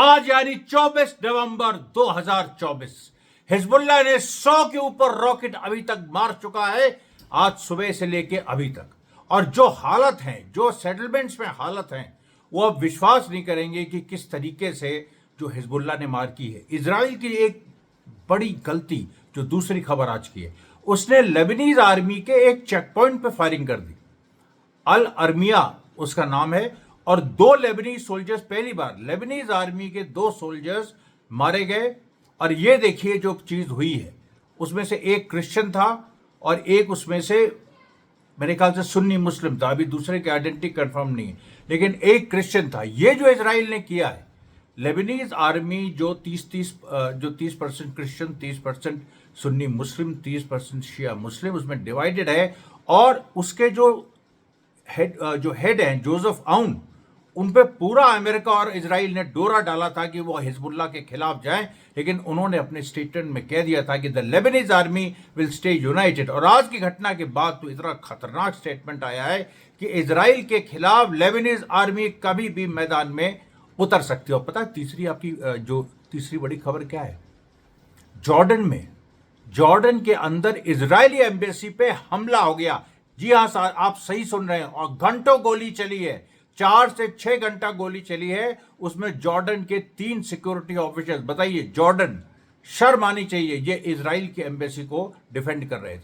आज यानी 24 नवंबर 2024 हिजबुल्लाह ने 100 के ऊपर रॉकेट अभी तक मार चुका है, आज सुबह से लेके अभी तक। और जो हालत हैं, जो सेटलमेंट्स में हालत हैं, वो अब विश्वास नहीं करेंगे कि किस तरीके से जो हिजबुल्लाह ने मार की है। इजराइल की एक बड़ी गलती, जो दूसरी खबर आज की है, उसने लेबनीज आर्मी के एक चेक पॉइंट पे फायरिंग कर दी। अल अरमिया उसका नाम है, और 2 लेबनीज सोल्जर्स, पहली बार लेबनीज आर्मी के 2 सोल्जर्स मारे गए। और ये देखिए जो चीज हुई है, उसमें से एक क्रिश्चियन था और एक उसमें से मेरे ख्याल से सुन्नी मुस्लिम था। अभी दूसरे की आइडेंटिटी कंफर्म नहीं है, लेकिन एक क्रिश्चियन था। ये जो इजराइल ने किया है, लेबनीज आर्मी जो 30% क्रिश्चियन, 30% सुन्नी मुस्लिम, 30% शिया मुस्लिम, उसमें डिवाइडेड है। और उसके जो हेड हैं जोसेफ आउन, उन पे पूरा अमेरिका और इजराइल ने डोरा डाला था कि वो हिजबुल्लाह के खिलाफ जाएं, लेकिन उन्होंने अपने स्टेटमेंट में कह दिया था कि the Lebanese army will stay United. और आज की घटना के बाद तो इतना खतरनाक स्टेटमेंट आया है कि इजराइल के खिलाफ लेबनीज आर्मी कभी भी मैदान में उतर सकती है। और पता है तीसरी आपकी जो तीसरी बड़ी खबर क्या है? जॉर्डन के अंदर इजरायली एम्बेसी पे हमला हो गया। जी हाँ, आप सही सुन रहे हैं। और घंटों गोली चली है, 4 से 6 घंटा गोली चली है। उसमें जॉर्डन के 3 सिक्योरिटी ऑफिसर्स, बताइए, जॉर्डन, शर्म आनी चाहिए, ये इजराइल की एम्बेसी को डिफेंड कर रहे थे।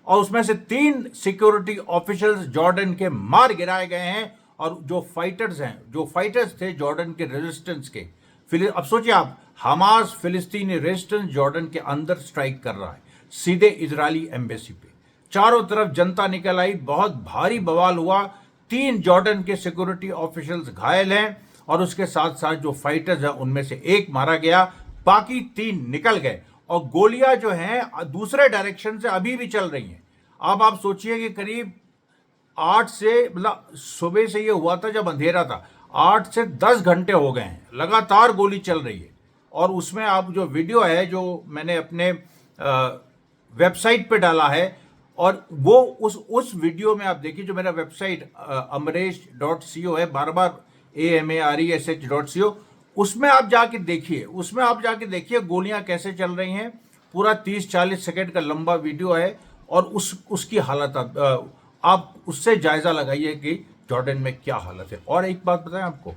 और उसमें से 3 सिक्योरिटी ऑफिसर्स जॉर्डन के मार गिराए गए हैं। और जो फाइटर्स थे जॉर्डन के रेजिस्टेंस के, अब सोचिए आप, हमास फिलिस्तीनी रेजिस्टेंस जॉर्डन के अंदर स्ट्राइक कर रहा है सीधे इजरायली एम्बेसी पे। चारों तरफ जनता निकल आई, बहुत भारी बवाल हुआ। 3 जॉर्डन के सिक्योरिटी ऑफिशियल्स घायल हैं, और उसके साथ साथ जो फाइटर्स हैं उनमें से एक मारा गया, बाकी 3 निकल गए। और गोलियां जो हैं दूसरे डायरेक्शन से अभी भी चल रही हैं। अब आप सोचिए कि करीब 8 से, मतलब सुबह से ये हुआ था जब अंधेरा था, 8 से 10 घंटे हो गए हैं, लगातार गोली चल रही है। और उसमें आप जो वीडियो है, जो मैंने अपने वेबसाइट पे डाला है, और वो उस वीडियो में आप देखिए, जो मेरा वेबसाइट amresh.co है, बार AMARESH.co, उसमें आप जाके देखिए गोलियां कैसे चल रही हैं। पूरा 30-40 सेकंड का लंबा वीडियो है, और उसकी हालत आप उससे जायजा लगाइए कि जॉर्डन में क्या हालत है। और एक बात बताएं आपको,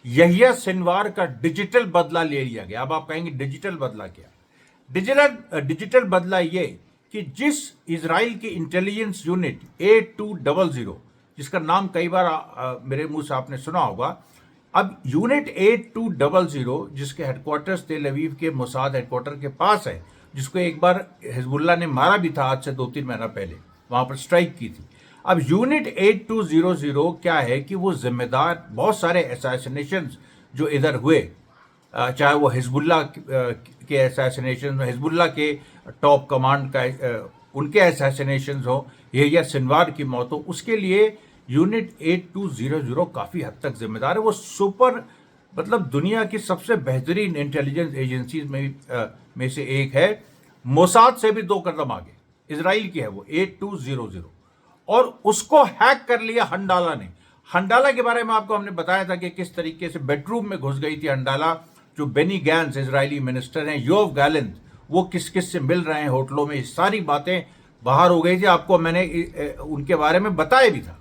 यहिया सिनवार का डिजिटल बदला ले लिया गया। अब आप कहेंगे डिजिटल बदला क्या? डिजिटल बदला ये कि जिस इजराइल की इंटेलिजेंस यूनिट 8200, जिसका नाम कई बार मेरे मुंह से आपने सुना होगा, अब यूनिट 8200 जिसके हेडक्वार्टर्स तेल अवीव के मोसाद हेडक्वार्टर के पास है, जिसको एक बार हिजबुल्लाह ने मारा भी था आज से 2-3 महीना पहले, वहां पर स्ट्राइक की थी। अब यूनिट 8200 क्या है कि वो जिम्मेदार बहुत सारे असैसिनेशंस जो इधर हुए, चाहे वो हिजबुल्लाह के असैसिनेशन, हिजबुल्लाह के टॉप कमांड का उनके असैसिनेशंस हो, यहिया सिनवार की मौत हो, उसके लिए यूनिट 8200 काफ़ी हद तक जिम्मेदार है। वो सुपर, मतलब दुनिया की सबसे बेहतरीन इंटेलिजेंस एजेंसीज में से एक है। मोसाद से भी 2 कदम आगे इजराइल की है वो 8200। और उसको हैक कर लिया हंडाला ने। हंडाला के बारे में आपको हमने बताया था कि किस तरीके से बेडरूम में घुस गई थी हंडाला। जो बेनी गैंस इजरायली मिनिस्टर हैं, योव गैलेंट, वो किस किस से मिल रहे हैं होटलों में, सारी बातें बाहर हो गई थी। आपको मैंने उनके बारे में बताया भी था।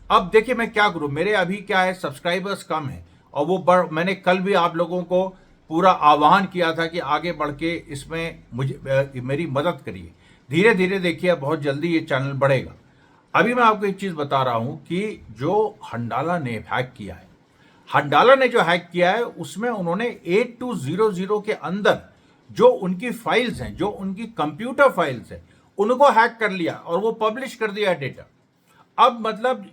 अब देखिए मैं क्या करूं, मेरे अभी क्या है, सब्सक्राइबर्स कम है, और वो मैंने कल भी आप लोगों को पूरा आह्वान किया था कि आगे बढ़ के इसमें मेरी मदद करिए। धीरे धीरे देखिए बहुत जल्दी ये चैनल बढ़ेगा। अभी मैं आपको एक चीज बता रहा हूं कि जो हंडाला ने हैक किया है, उसमें उन्होंने 8200 के अंदर जो उनकी फाइल्स हैं, जो उनकी कंप्यूटर फाइल्स हैं, उनको हैक कर लिया और वो पब्लिश कर दिया डेटा। अब मतलब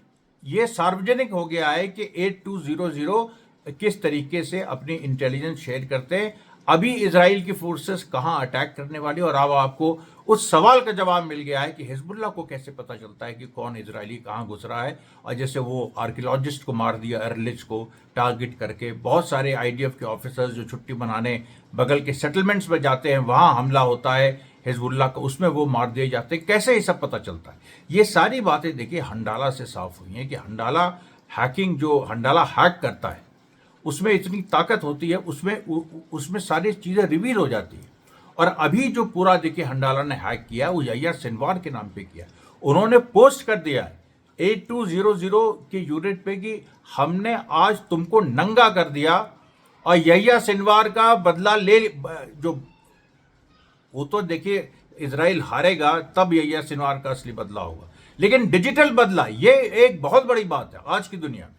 ये सार्वजनिक हो गया है कि 8200 किस तरीके से अपनी इंटेलिजेंस शेयर करते हैं, अभी इजराइल की फोर्सेस कहां अटैक करने वाली। और अब आपको उस सवाल का जवाब मिल गया है कि हिजबुल्लाह को कैसे पता चलता है कि कौन इजरायली कहां घुस रहा है। और जैसे वो आर्कियोलॉजिस्ट को मार दिया, अर्लिच को टारगेट करके, बहुत सारे IDF के ऑफिसर्स जो छुट्टी मनाने बगल के सेटलमेंट्स में जाते हैं, वहां हमला होता है हिजबुल्लाह का, उसमें वो मार दिए जाते हैं। कैसे ये सब पता चलता है? ये सारी बातें देखिए हंडाला से साफ हुई हैं कि हंडाला हैक करता है, उसमें इतनी ताकत होती है, उसमें सारी चीज़ें रिवील हो जाती है। और अभी जो पूरा देखिए हंडाला ने हैक किया वो यहिया सिनवार के नाम पे किया। उन्होंने पोस्ट कर दिया है 8200 के यूनिट पे कि हमने आज तुमको नंगा कर दिया और यहिया सिनवार का बदला ले, जो वो तो देखिए इजराइल हारेगा तब यहिया सिनवार का असली बदला होगा, लेकिन डिजिटल बदला ये एक बहुत बड़ी बात है आज की दुनिया में।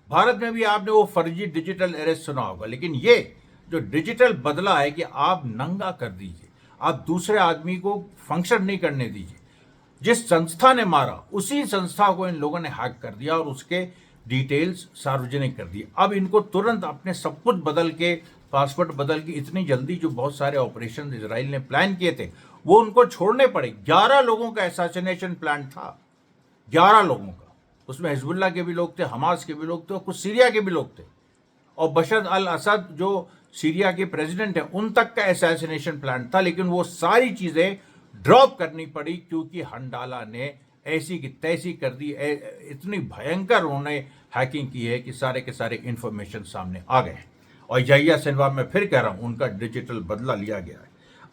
भारत में भी आपने वो फर्जी डिजिटल अरेस्ट सुना होगा, लेकिन ये जो डिजिटल बदला है कि आप नंगा कर दीजिए, आप दूसरे आदमी को फंक्शन नहीं करने दीजिए। जिस संस्था ने मारा उसी संस्था को इन लोगों ने हैक कर दिया और उसके डिटेल्स सार्वजनिक कर दिए। अब इनको तुरंत अपने सब कुछ बदल के, पासवर्ड बदल के, इतनी जल्दी जो बहुत सारे ऑपरेशन इजराइल ने प्लान किए थे वो उनको छोड़ने पड़े। 11 लोगों का असैसिनेशन प्लान था, 11 लोगों का। उसमें हिजबुल्लाह के भी लोग थे, हमास के भी लोग थे और कुछ सीरिया के भी लोग थे, और बशर अल असद जो सीरिया के प्रेसिडेंट हैं उन तक का असैसिनेशन प्लान था। लेकिन वो सारी चीजें ड्रॉप करनी पड़ी क्योंकि हंडाला ने ऐसी की तैसी कर दी। इतनी भयंकर उन्होंने हैकिंग की है कि सारे के सारे इंफॉर्मेशन सामने आ गए। और यहिया सिनवार, मैं फिर कह रहा हूं, उनका डिजिटल बदला लिया गया है।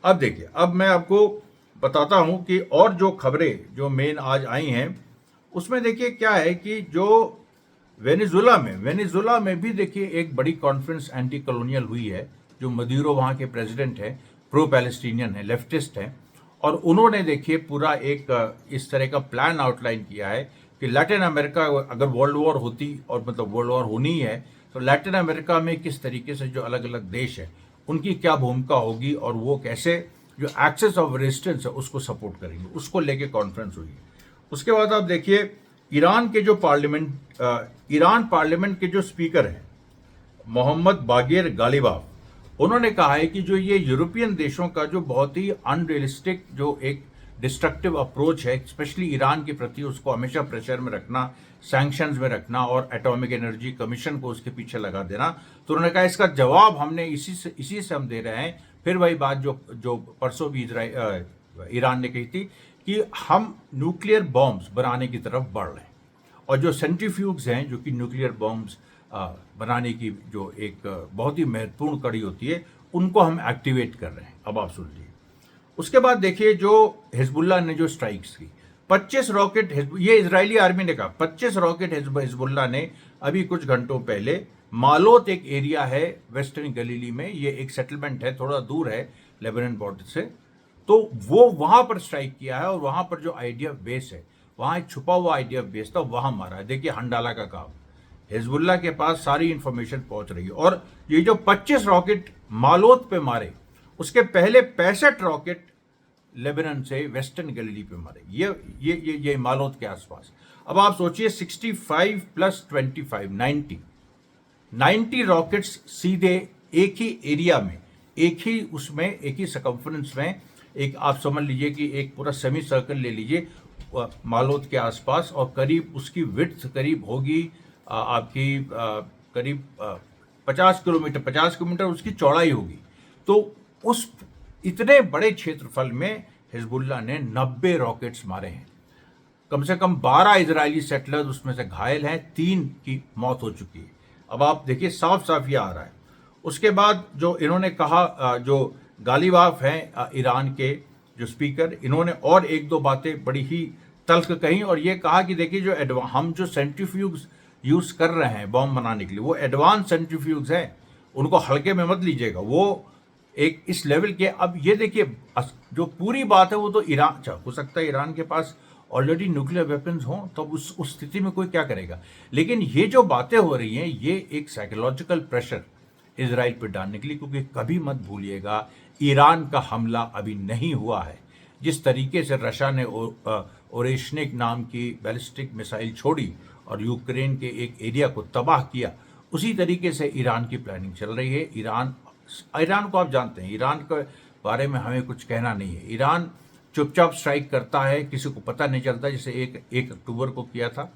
अब देखिए, अब मैं आपको बताता हूं कि और जो खबरें जो मेन आज आई हैं उसमें देखिए क्या है कि जो वेनेजुला में भी देखिए एक बड़ी कॉन्फ्रेंस एंटी कॉलोनियल हुई है। जो मदुरो वहाँ के प्रेसिडेंट हैं, प्रो पैलेस्टीनियन है, लेफ्टिस्ट हैं, और उन्होंने देखिए पूरा एक इस तरह का प्लान आउटलाइन किया है कि लैटिन अमेरिका अगर वर्ल्ड वॉर होती, और मतलब वर्ल्ड वॉर होनी है, तो लैटिन अमेरिका में किस तरीके से जो अलग अलग देश है उनकी क्या भूमिका होगी और वो कैसे जो एक्सेस ऑफ रेजिस्टेंस है उसको सपोर्ट करेंगे, उसको लेके कॉन्फ्रेंस हुई है। उसके बाद आप देखिए ईरान पार्लियामेंट के जो स्पीकर हैं मोहम्मद बागेर गालिबाफ, उन्होंने कहा है कि जो ये यूरोपियन देशों का जो बहुत ही अनरियलिस्टिक जो एक डिस्ट्रक्टिव अप्रोच है स्पेशली ईरान के प्रति, उसको हमेशा प्रेशर में रखना, सैंक्शंस में रखना और एटॉमिक एनर्जी कमीशन को उसके पीछे लगा देना, तो उन्होंने कहा इसका जवाब हमने इसी से हम दे रहे हैं। फिर वही बात जो परसों भी ईरान ने कही थी कि हम न्यूक्लियर बॉम्ब्स बनाने की तरफ बढ़ रहे हैं, और जो सेंट्रीफ्यूग्स हैं जो कि न्यूक्लियर बॉम्ब्स बनाने की जो एक बहुत ही महत्वपूर्ण कड़ी होती है, उनको हम एक्टिवेट कर रहे हैं। अब आप सुन लीजिए। उसके बाद देखिए जो हिजबुल्लाह ने जो स्ट्राइक्स की, 25 रॉकेट, ये इजरायली आर्मी ने कहा 25 रॉकेट हिजबुल्लाह ने अभी कुछ घंटों पहले मालोत एक एरिया है वेस्टर्न गलीली में, ये एक सेटलमेंट है, थोड़ा दूर है लेबनान बॉर्डर से, तो वो वहां पर स्ट्राइक किया है और वहां पर जो आईडीएफ बेस है, वहां एक छुपा हुआ आईडीएफ बेस था, वहां मारा है। देखिए हंडाला का काम, हिजबुल्लाह के पास सारी इंफॉर्मेशन पहुंच रही है। और ये जो 25 रॉकेट मालोत पे मारे, उसके पहले 65 रॉकेट लेबनान से वेस्टर्न गलीली पे मारे, ये मालोत के आसपास। अब आप सोचिए 65 + 25 90 रॉकेट्स सीधे एक ही एरिया में, एक ही सकम्फ्रेंस में, एक आप समझ लीजिए कि एक पूरा सेमी सर्कल ले लीजिए मालोत के आसपास, और करीब उसकी विड्थ करीब होगी आपकी करीब 50 किलोमीटर उसकी चौड़ाई होगी। तो उस इतने बड़े क्षेत्रफल में हिजबुल्लाह ने 90 रॉकेट्स मारे हैं। कम से कम 12 इजरायली सेटलर्स उसमें से घायल हैं, 3 की मौत हो चुकी है। अब आप देखिए साफ साफ ये आ रहा है। उसके बाद जो इन्होंने कहा, जो गालिबाफ हैं ईरान के जो स्पीकर, इन्होंने और एक दो बातें बड़ी ही तल्ख कही और ये कहा कि देखिए जो हम जो सेंट्रीफ्यूग्स यूज कर रहे हैं बॉम्ब बनाने के लिए, वो एडवांस सेंट्रीफ्यूग्स हैं, उनको हल्के में मत लीजिएगा, वो एक इस लेवल के। अब ये देखिए जो पूरी बात है वो तो ईरान, हो सकता है ईरान के पास ऑलरेडी न्यूक्लियर वेपन्स हों, तब उस स्थिति में कोई क्या करेगा। लेकिन ये जो बातें हो रही हैं ये एक साइकोलॉजिकल प्रेशर इजराइल पर डालने के लिए, क्योंकि कभी मत भूलिएगा ईरान का हमला अभी नहीं हुआ है। जिस तरीके से रशिया ने ओरेशनिक नाम की बैलिस्टिक मिसाइल छोड़ी और यूक्रेन के एक एरिया को तबाह किया, उसी तरीके से ईरान की प्लानिंग चल रही है। ईरान को आप जानते हैं, ईरान के बारे में हमें कुछ कहना नहीं है। ईरान चुपचाप स्ट्राइक करता है, किसी को पता नहीं चलता, जैसे 1 अक्टूबर को किया था,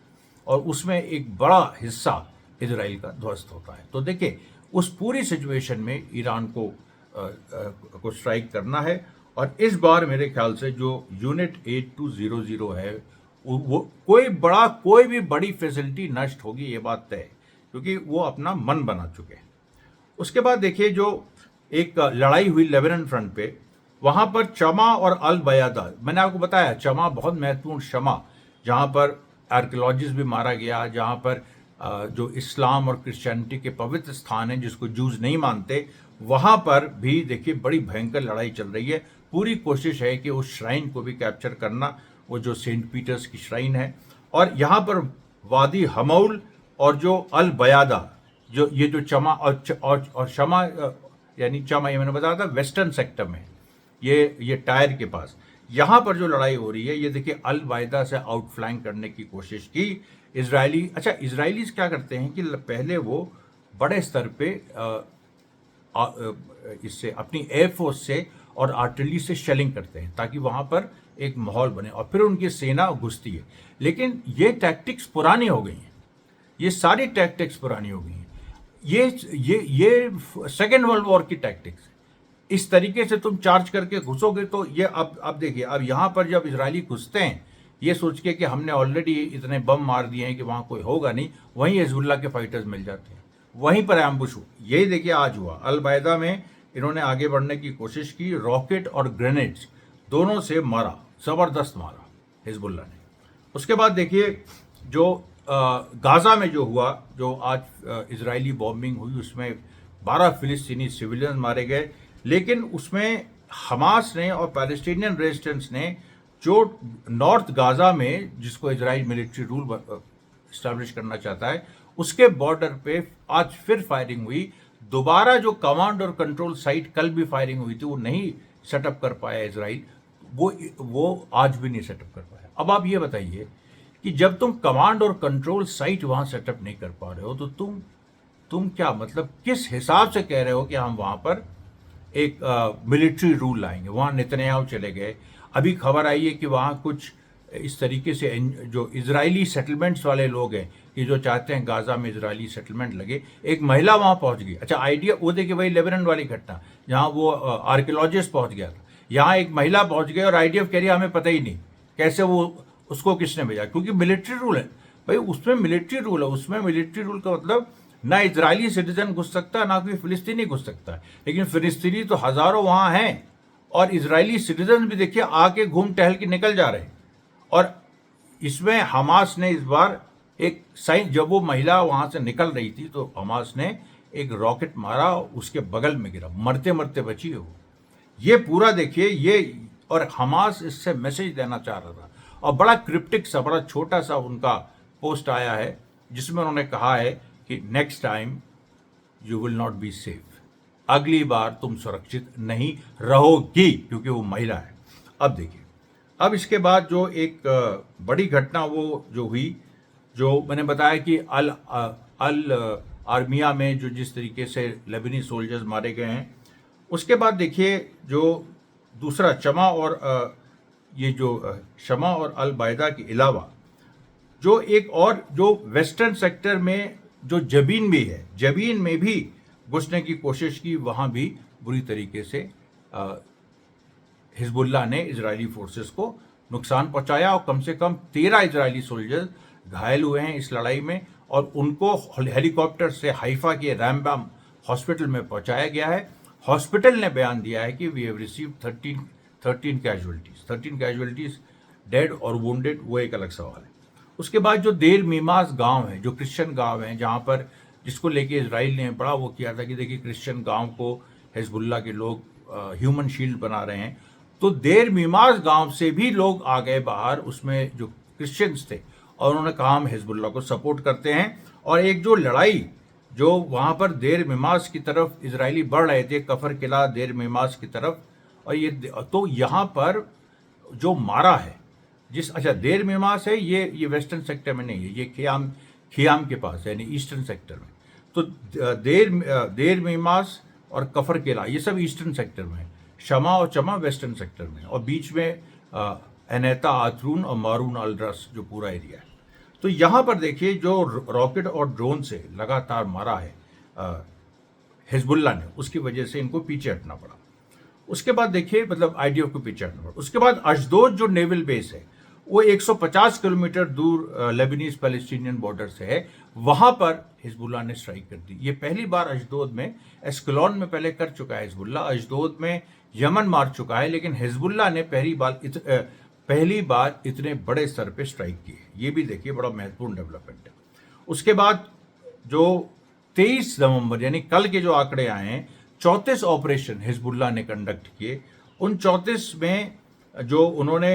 और उसमें एक बड़ा हिस्सा इजराइल का ध्वस्त होता है। तो देखिए उस पूरी सिचुएशन में ईरान को स्ट्राइक करना है। और इस बार मेरे ख्याल से जो यूनिट 8200 है, वो कोई भी बड़ी फैसिलिटी नष्ट होगी, ये बात तय है। क्योंकि वो अपना मन बना चुके हैं। उसके बाद देखिए जो एक लड़ाई हुई लेबनान फ्रंट पे, वहां पर चमा और अल बयादा, मैंने आपको बताया चमा बहुत महत्वपूर्ण, शमा जहां पर आर्कियोलॉजिस्ट भी मारा गया, जहां पर जो इस्लाम और क्रिश्चियनिटी के पवित्र स्थान हैं जिसको जूस नहीं मानते, वहां पर भी देखिए बड़ी भयंकर लड़ाई चल रही है। पूरी कोशिश है कि उस श्राइन को भी कैप्चर करना, वो जो सेंट पीटर्स की श्राइन है। और यहाँ पर वादी हमौल और जो अल बयादा, जो ये जो चमा और शमा यानी चमा, ये मैंने बताया था वेस्टर्न सेक्टर में, ये टायर के पास, यहाँ पर जो लड़ाई हो रही है, ये देखिए अल वायदा से आउटफ्लैंक करने की कोशिश की इजरायली। अच्छा, इजरायलीज क्या करते हैं कि पहले वो बड़े स्तर पे इससे अपनी एयरफोर्स से और आर्टिलरी से शेलिंग करते हैं ताकि वहाँ पर एक माहौल बने, और फिर उनकी सेना घुसती है। लेकिन ये टैक्टिक्स पुरानी हो गई हैं, ये सारी टैक्टिक्स पुरानी हो गई हैं। ये सेकेंड वर्ल्ड वॉर की टैक्टिक्स। इस तरीके से तुम चार्ज करके घुसोगे तो ये अब देखिए, अब यहाँ पर जब इजरायली घुसते हैं ये सोच के कि हमने ऑलरेडी इतने बम मार दिए हैं कि वहाँ कोई होगा नहीं, वहीं हिजबुल्लाह के फाइटर्स मिल जाते हैं, वहीं पर एम्बुश हो। यही देखिए आज हुआ अल बायदा में, इन्होंने आगे बढ़ने की कोशिश की, रॉकेट और ग्रेनेड्स दोनों से मारा, ज़बरदस्त मारा हिजबुल्लाह ने। उसके बाद देखिए जो गाज़ा में जो हुआ, जो आज इजरायली बॉम्बिंग हुई, उसमें 12 फिलिस्तीनी सिविलियन मारे गए। लेकिन उसमें हमास ने और पैलेस्टीनियन रेजिस्टेंस ने जो नॉर्थ गाज़ा में, जिसको इजराइल मिलिट्री रूल इस्टेब्लिश करना चाहता है, उसके बॉर्डर पे आज फिर फायरिंग हुई। दोबारा जो कमांड और कंट्रोल साइट कल भी फायरिंग हुई थी, वो नहीं सेटअप कर पाया इजराइल, वो आज भी नहीं सेटअप कर पाया। अब आप ये बताइए कि जब तुम कमांड और कंट्रोल साइट वहां सेटअप नहीं कर पा रहे हो, तो तुम क्या मतलब किस हिसाब से कह रहे हो कि हम वहां पर एक मिलिट्री रूल लाएंगे? वहां नेतन्याहू चले गए, अभी खबर आई है कि वहां कुछ इस तरीके से जो इजरायली सेटलमेंट्स वाले लोग हैं कि जो चाहते हैं गाजा में इजरायली सेटलमेंट लगे, एक महिला वहां पहुंच गई। अच्छा, आइडिया वो देखिए, वही लेबनान वाली घटना जहां वो आर्कियोलॉजिस्ट पहुंच गया था, यहाँ एक महिला पहुंच गई और आईडीएफ कह रही है हमें पता ही नहीं कैसे वो, उसको किसने भेजा, क्योंकि मिलिट्री रूल है भाई, उसमें मिलिट्री रूल है। उसमें मिलिट्री रूल का मतलब ना इजरायली सिटीजन घुस सकता, ना कोई फिलिस्तीनी घुस सकता है। लेकिन फिलिस्तीनी तो हजारों वहां हैं, और इजरायली सिटीजन भी देखिए आके घूम टहल के निकल जा रहे हैं। और इसमें हमास ने इस बार एक साइन, जब वो महिला वहां से निकल रही थी तो हमास ने एक रॉकेट मारा, उसके बगल में गिरा, मरते मरते बची है वो। ये पूरा देखिए ये, और हमास इससे मैसेज देना चाह रहा था, और बड़ा क्रिप्टिक सा, बड़ा छोटा सा उनका पोस्ट आया है जिसमें उन्होंने कहा है कि next time you will not be safe, अगली बार तुम सुरक्षित नहीं रहोगी, क्योंकि वो महिला है। अब देखिए, अब इसके बाद जो एक बड़ी घटना वो जो हुई, जो मैंने बताया कि अल आर्मिया में जो जिस तरीके से लेबनी सोल्जर्स मारे गए हैं। उसके बाद देखिए जो दूसरा शमा और ये जो शमा और अल बायदा के अलावा जो एक और जो वेस्टर्न सेक्टर में जो जबीन भी है, जबीन में भी घुसने की कोशिश की, वहाँ भी बुरी तरीके से हिजबुल्लाह ने इजरायली फोर्सेस को नुकसान पहुंचाया, और कम से कम 13 इजरायली सोल्जर्स घायल हुए हैं इस लड़ाई में, और उनको हेलीकॉप्टर से हाइफा के रैम्बाम हॉस्पिटल में पहुंचाया गया है। हॉस्पिटल ने बयान दिया है कि we have receive 13 casualties, dead और वुंडेड, वो एक अलग सवाल है। उसके बाद जो देर मीमास गांव है, जो क्रिश्चियन गांव है, जहां पर जिसको लेके इजराइल ने बड़ा वो किया था कि देखिए क्रिश्चियन गांव को हिजबुल्लाह के लोग ह्यूमन शील्ड बना रहे हैं, तो देर मीमास गांव से भी लोग आ गए बाहर, उसमें जो क्रिश्चियंस थे, और उन्होंने कहा हम हिजबुल्लाह को सपोर्ट करते हैं। और एक जो लड़ाई जो वहाँ पर देर मिमास की तरफ इजरायली बढ़ रहे थे, कफर किला देर मिमास की तरफ, और ये तो यहाँ पर जो मारा है अच्छा देर मिमास है, ये वेस्टर्न सेक्टर में नहीं है, ये खियाम के पास है, यानी ईस्टर्न सेक्टर में। तो देर मिमास और कफर किला ये सब ईस्टर्न सेक्टर में है, शमा और चमा वेस्टर्न सेक्टर में, और बीच में एनेता आतरून और मारून अल रस जो पूरा एरिया है। तो यहाँ पर देखिए जो रॉकेट और ड्रोन से लगातार मारा है हिजबुल्लाह ने, उसकी वजह से इनको पीछे हटना पड़ा। उसके बाद देखिए मतलब आईडीएफ को पीछे हटना पड़ा। उसके बाद अशदोद जो नेवल बेस है वो 150 किलोमीटर दूर लेबनीज पैलेस्टीनियन बॉर्डर से है, वहां पर हिजबुल्लाह ने स्ट्राइक कर दी। ये पहली बार अशदोद में, एस्कलॉन में पहले कर चुका है हिजबुल्लाह, अशदोद में यमन मार चुका है, लेकिन हिजबुल्लाह ने पहली बार इतने बड़े स्तर पे स्ट्राइक की है। ये भी देखिए बड़ा महत्वपूर्ण डेवलपमेंट है। उसके बाद जो 23 नवंबर यानी कल के जो आंकड़े आए हैं, 34 ऑपरेशन हिजबुल्लाह ने कंडक्ट किए। उन 34 में जो उन्होंने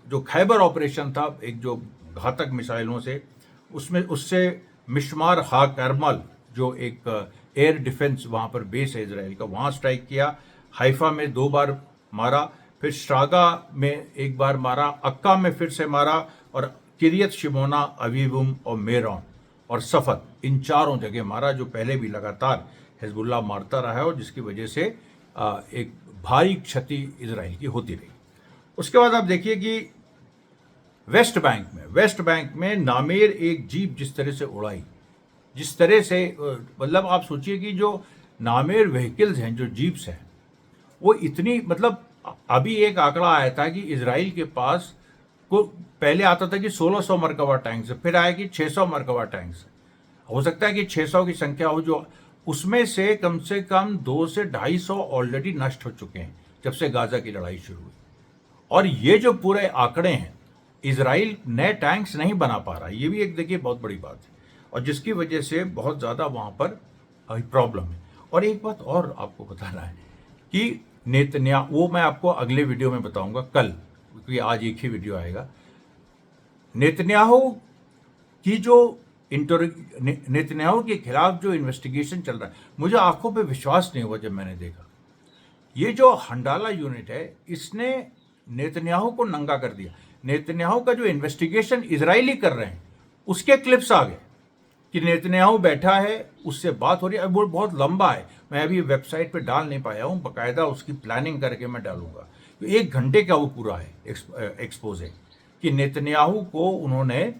जो खैबर ऑपरेशन था, एक जो घातक मिसाइलों से, उससे मिशमार हा करमल जो एक एयर डिफेंस वहाँ पर बेस है इजराइल का, वहाँ स्ट्राइक किया। हाइफा में 2 बार मारा, फिर श्रागा में 1 बार मारा, अक्का में फिर से मारा, और किरियत शिमोना, अवीवुम और मेरॉन और सफत, इन 4 जगह मारा, जो पहले भी लगातार हिजबुल्लाह मारता रहा है और जिसकी वजह से एक भारी क्षति इजराइल की होती रही। उसके बाद आप देखिए कि वेस्ट बैंक में नामेर एक जीप जिस तरह से उड़ाई, जिस तरह से, मतलब आप सोचिए कि जो नामेर व्हीकल्स हैं, जो जीप्स हैं, वो इतनी, मतलब अभी एक आंकड़ा आया था कि इजराइल के पास को पहले आता था कि 1600 मरकबा टैंक्स है, फिर आया कि 600 मरकबा टैंक्स है। हो सकता है कि 600 की संख्या हो, जो उसमें से कम 2 से 250 ऑलरेडी नष्ट हो चुके हैं जब से गाजा की लड़ाई शुरू हुई। और ये जो पूरे आंकड़े हैं, इजराइल नए टैंक्स नहीं बना पा रहा, ये भी एक देखिए बहुत बड़ी बात है, और जिसकी वजह से बहुत ज़्यादा वहाँ पर प्रॉब्लम है। और एक बात और आपको बताना है कि नेतन्याहू, वो मैं आपको अगले वीडियो में बताऊंगा कल, क्योंकि आज एक ही वीडियो आएगा। नेतन्याहू की जो नेतन्याहू के खिलाफ जो इन्वेस्टिगेशन चल रहा है, मुझे आंखों पे विश्वास नहीं हुआ जब मैंने देखा। ये जो हंडाला यूनिट है, इसने नेतन्याहू को नंगा कर दिया। नेतन्याहू का जो इन्वेस्टिगेशन इजरायली कर रहे हैं, उसके क्लिप्स आ गए कि नेतन्याहू बैठा है, उससे बात हो रही है। वो बहुत लंबा है, मैं अभी वेबसाइट पे डाल नहीं पाया हूँ, बाकायदा उसकी प्लानिंग करके मैं डालूंगा। तो 1 घंटे का वो पूरा है एक्सपोज है कि नेतन्याहू को उन्होंने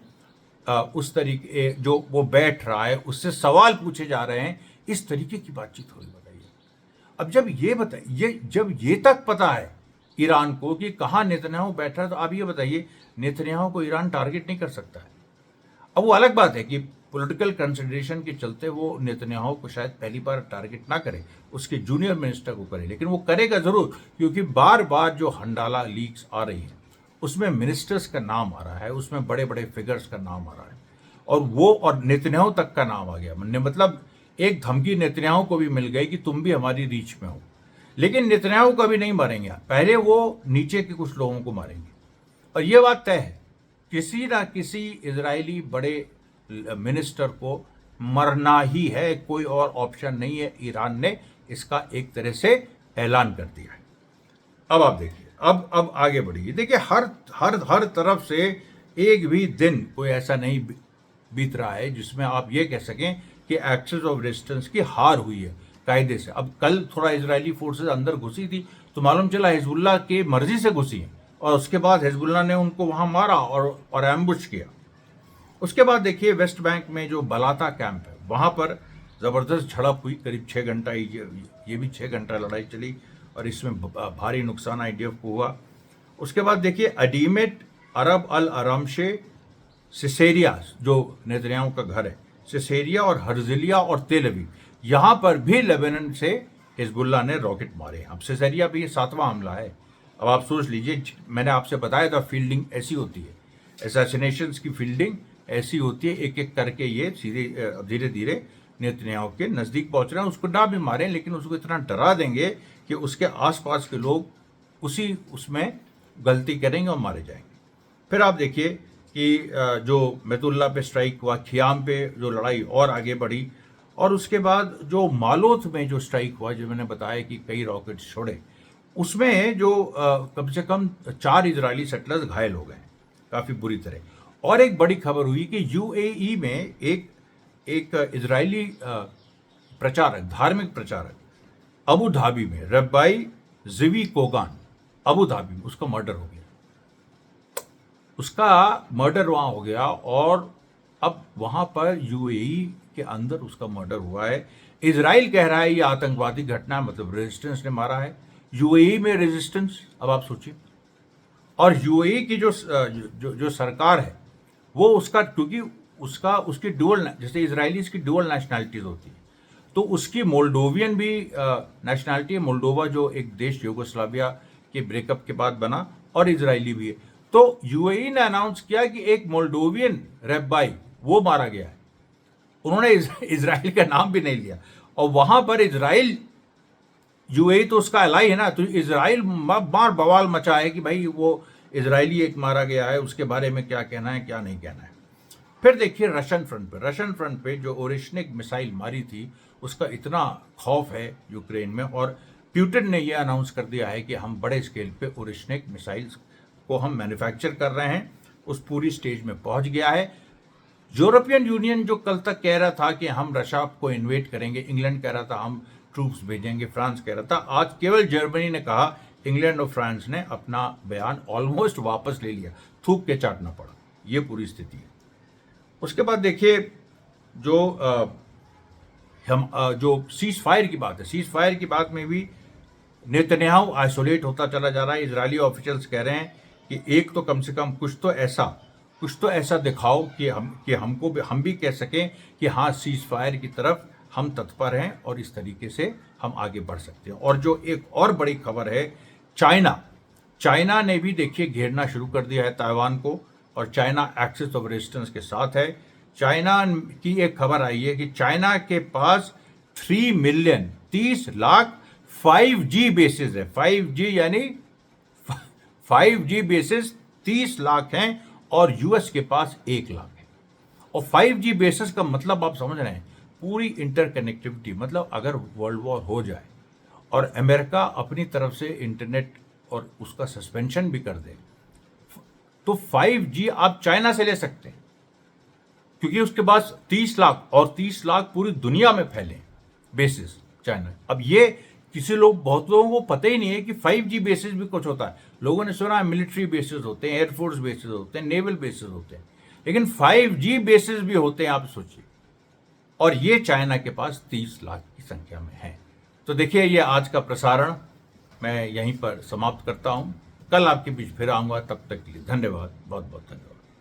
उस तरीके, जो वो बैठ रहा है, उससे सवाल पूछे जा रहे हैं, इस तरीके की बातचीत हो रही। बताइए, अब जब ये तक पता है ईरान को कि कहाँ नेतन्याहू बैठ रहा है, तो आप ये बताइए नेतन्याहू को ईरान टारगेट नहीं कर सकता है। अब वो अलग बात है कि पॉलिटिकल कंसिडरेशन के चलते वो नेतन्याहू को शायद पहली बार टारगेट ना करे, उसके जूनियर मिनिस्टर को करे, लेकिन वो करेगा जरूर, क्योंकि बार बार जो हंडाला लीक्स आ रही है, उसमें मिनिस्टर्स का नाम आ रहा है, उसमें बड़े बड़े फिगर्स का नाम आ रहा है, और नेतन्याहू तक का नाम आ गया। मतलब एक धमकी नेतन्याहू को भी मिल गई कि तुम भी हमारी रीच में हो, लेकिन नेतन्याहू को भी नहीं मारेंगे, पहले वो नीचे के कुछ लोगों को मारेंगे। और ये बात तय है, किसी ना किसी इजरायली बड़े मिनिस्टर को मरना ही है, कोई और ऑप्शन नहीं है। ईरान ने इसका एक तरह से ऐलान कर दिया है। अब आप देखिए, अब आगे बढ़िए। देखिए, हर तरफ से एक भी दिन कोई ऐसा नहीं बीत रहा है जिसमें आप ये कह सकें कि एक्सेस ऑफ रेजिस्टेंस की हार हुई है कायदे से। अब कल थोड़ा इजरायली फोर्सेस अंदर घुसी थी, तो मालूम चला हिजबुल्लाह के मर्जी से घुसी हैं, और उसके बाद हिजबुल्लाह ने उनको वहां मारा और एम्बुश किया। उसके बाद देखिए, वेस्ट बैंक में जो बलाता कैंप है, वहां पर जबरदस्त झड़प हुई, करीब 6 घंटा, ये भी 6 घंटा लड़ाई चली, और इसमें भारी नुकसान आईडीएफ को हुआ। उसके बाद देखिए, अडीमेट, अरब अल अरामशे, सिसेरिया, जो नेतन्याहू का घर है, सिसेरिया और हर्जिलिया और तेल अवीव, यहां पर भी लेबनान से हिजबुल्लाह ने रॉकेट मारे। अब सिसेरिया भी 7वां हमला है। अब आप सोच लीजिए, मैंने आपसे बताया था फील्डिंग ऐसी होती है, असैसिनेशंस की फील्डिंग ऐसी होती है, एक एक करके ये सीधे धीरे धीरे नेतन्याहू के नज़दीक पहुंच रहे हैं। उसको ना भी मारें, लेकिन उसको इतना डरा देंगे कि उसके आसपास के लोग उसमें गलती करेंगे और मारे जाएंगे। फिर आप देखिए कि जो मैतुल्ला पे स्ट्राइक हुआ, खियाम पे जो लड़ाई और आगे बढ़ी, और उसके बाद जो मालोथ में जो स्ट्राइक हुआ, जो मैंने बताया कि कई रॉकेट्स छोड़े, उसमें जो कम से कम 4 इजरायली सेटलर्स घायल हो गए काफ़ी बुरी तरह। और एक बड़ी खबर हुई कि यूएई में एक इजरायली प्रचारक, धार्मिक प्रचारक, अबू धाबी में, रब्बाई जिवी कोगान, अबू धाबी में उसका मर्डर हो गया। उसका मर्डर वहाँ हो गया, और अब वहाँ पर यूएई के अंदर उसका मर्डर हुआ है। इजराइल कह रहा है ये आतंकवादी घटना, मतलब रेजिस्टेंस ने मारा है। यूएई में रेजिस्टेंस, अब आप सोचिए। और यूएई की जो सरकार है, वो उसका, क्योंकि उसकी डुअल, जैसे इजरायलीज की डुअल नेशनैलिटीज होती है, तो उसकी मोल्डोवियन भी नेशनैलिटी है। मोल्डोवा जो एक देश यूगोस्लाविया के ब्रेकअप के बाद बना, और इजरायली भी है। तो यूएई ने अनाउंस किया कि एक मोल्डोवियन रेब्बाई वो मारा गया है। उन्होंने इजराइल का नाम भी नहीं लिया, और वहां पर इजराइल, यूएई तो उसका अलाई है ना, तो इजराइल मार बवाल मचा है कि भाई वो इजरायली एक मारा गया है, उसके बारे में क्या कहना है क्या नहीं कहना है। फिर देखिए रशियन फ्रंट पे जो ओरेशनिक मिसाइल मारी थी, उसका इतना खौफ है यूक्रेन में, और प्यूटिन ने यह अनाउंस कर दिया है कि हम बड़े स्केल पे ओरेशनिक मिसाइल्स को हम मैन्युफैक्चर कर रहे हैं, उस पूरी स्टेज में पहुंच गया है। यूरोपियन यूनियन जो कल तक कह रहा था कि हम रशिया को इन्वेट करेंगे, इंग्लैंड कह रहा था हम ट्रूप्स भेजेंगे, फ्रांस कह रहा था, आज केवल जर्मनी ने कहा, इंग्लैंड और फ्रांस ने अपना बयान ऑलमोस्ट वापस ले लिया, थूक के चाटना पड़ा। ये पूरी स्थिति है। उसके बाद देखिए जो सीज फायर की बात है, सीज फायर की बात में भी नेतन्याहू आइसोलेट होता चला जा रहा है। इजरायली ऑफिशियल्स कह रहे हैं कि एक तो कम से कम कुछ तो ऐसा दिखाओ कि हम भी कह सकें कि हाँ, सीज फायर की तरफ हम तत्पर हैं और इस तरीके से हम आगे बढ़ सकते हैं। और जो एक और बड़ी खबर है, चाइना ने भी देखिए घेरना शुरू कर दिया है ताइवान को, और चाइना एक्सिस ऑफ रेजिस्टेंस के साथ है। चाइना की एक खबर आई है कि चाइना के पास 3 मिलियन 30 लाख 5G बेसिस है। 5G यानी 5G बेसिस 30 लाख हैं, और यूएस के पास 1 लाख है। और 5G बेसिस का मतलब आप समझ रहे हैं, पूरी इंटरकनेक्टिविटी, मतलब अगर वर्ल्ड वॉर हो जाए और अमेरिका अपनी तरफ से इंटरनेट और उसका सस्पेंशन भी कर दे, तो 5G आप चाइना से ले सकते हैं, क्योंकि उसके पास 30 लाख, और 30 लाख पूरी दुनिया में फैले बेसिस चाइना। अब ये बहुत लोगों को पता ही नहीं है कि 5G बेसिस भी कुछ होता है। लोगों ने सुना है मिलिट्री बेसिस होते हैं, एयरफोर्स बेसिस होते हैं, नेवल बेसिस होते हैं, लेकिन 5G बेसिस भी होते हैं, आप सोचिए। और ये चाइना के पास 30 लाख की संख्या में है। तो देखिए, ये आज का प्रसारण मैं यहीं पर समाप्त करता हूं। कल आपके बीच फिर आऊंगा, तब तक के लिए धन्यवाद, बहुत बहुत धन्यवाद।